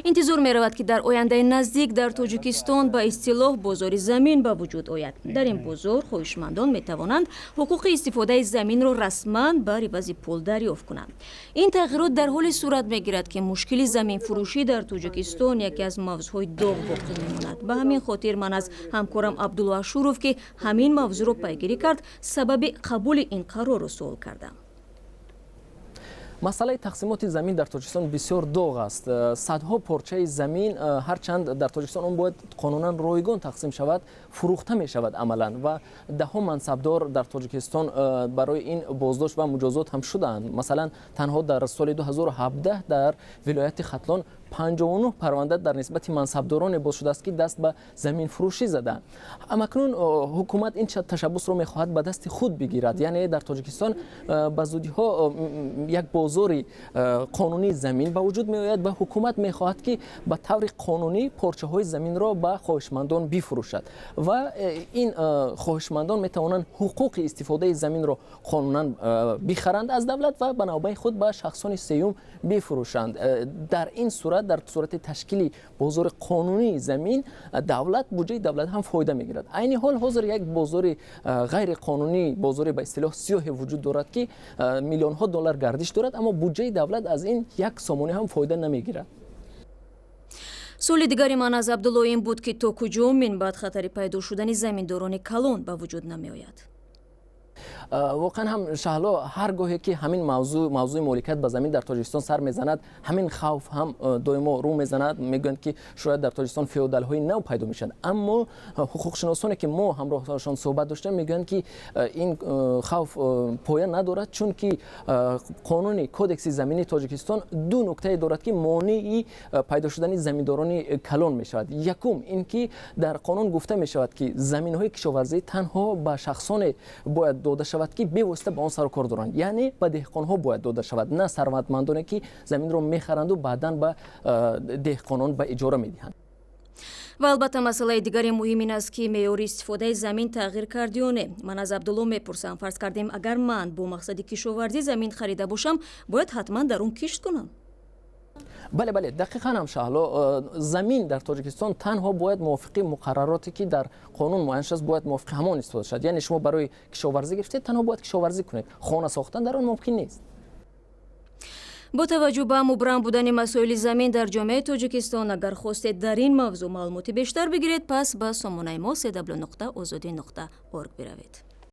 интизор меравад ки дар ояндаи наздик дар тоҷикистон ба истилоҳ бозори замин ба вуҷуд ояд. дар ин бозор хоҳишмандон метавонанд ҳуқуқи истифодаи заминро расман ба ривази пул дарёфт кунанд. ин тағйирот дар ҳоле сурат мегирад ки мушкили заминфурӯшӣ дар тоҷикистон яке аз мавзӯъҳои доғ боқӣ мемонад. ба ҳамин хотир ман аз ҳамкорам Абдулло Ашуров ки ҳамин мавзӯъро пайгирӣ кард сабаби қабули ин қарорро суол кардам. масъалаи тақсимоти замин дар тоҷикистон бисёр доғ аст. садҳо порчаи замин ҳарчанд дар тоҷикистон он бояд қонунан ройгон тақсим шавад, фурӯхта мешавад амалан ва даҳо мансабдор дар тоҷикистон барои ин боздошт ва муҷозот ҳам шудаанд. Масалан танҳо дар соли 2017 дар вилояти Хатлон 59 парванда дар нисбати мансабдороне боз шудааст ки даст ба заминфурӯшӣ заданд. Акнун ҳукумат ин ташаббусро мехоҳад ба дасти худ бигирад, яъне дар тоҷикистон ба зудиҳо як бозори қонунии замин ба вуҷуд меояд ва ҳукумат мехоҳад ки ба таври қонунӣ порчаҳои заминро ба хоҳишмандон бифурӯшад ва ин хоҳишмандон метавонанд ҳуқуқи истифодаи заминро қонунан бихаранд аз давлат ва ба навбаи худ ба шахсони сеюм бифурӯшанд. дар ин сурат дар сурати ташкили бозори қонунии замин давлат буҷаи давлат ҳам фоида мегирад. айни ҳол ҳозир як бозори ғайриқонунӣ, бозори ба истилоҳ сиёҳе вуҷуд дорад ки миллионҳо доллар гардиш дорад, аммо буҷаи давлат аз ин як сомонӣ ҳам фоида намегирад. суоли дигари ман аз Абдулло ин буд ки то куҷо минбаъд хатари пайдо шудани заминдорони калон ба вуҷуд намеояд. воқеан ҳам шаҳло ҳар гоҳе ки ҳамин мавзӯи моликият ба замин дар тоҷикистон сар мезанад, ҳамин хавф ҳам доимо рӯ мезанад. мегӯянд ки шояд дар тоҷикистон феодалҳои нав пайдо мешавад, аммо ҳуқуқшиносоне ки мо ҳамроҳашон суҳбат доштем мегӯянд ки ин хавф поя надорад, чунки қонуни кодекси замини тоҷикистон ду нуктае дорад ки монеи пайдо шудани заминдорони калон мешавад. якум ин ки дар қонун гуфта мешавад ки заминҳои кишоварзӣ танҳо ба шахсоне бояд дода шавад ки бевосита ба он сару кор доранд, яъне ба деҳқонҳо бояд дода шавад, на сарватмандоне ки заминро мехаранду баъдан ба деҳқонон ба иҷора медиҳанд. ва албатта масъалаи дигари муҳим ин аст ки меъёри истифодаи замин тағйир кард ё не. ман аз Абдулло мепурсам, фарз кардем агар ман бо мақсади кишоварзӣ замин харида бошам, бояд ҳатман дар он кишт кунам. бале дақиқан ҳам шаҳло замин дар тоҷикистон танҳо бояд мувофиқи муқаррароте ки дар қонун муайян шудаст бояд мувофиқи ҳамон истифода шавад. яъне шумо барои кишоварзӣ гирифтед, танҳо бояд кишоварзӣ кунед, хона сохтан дар он мумкин нест. бо таваҷҷӯҳ ба мубрам будани масоили замин дар ҷомеаи тоҷикистон, агар хостед дар ин мавзӯъ маълумоти бештар бигиред, пас ба сомонаи мо www.ozodi.org биравед.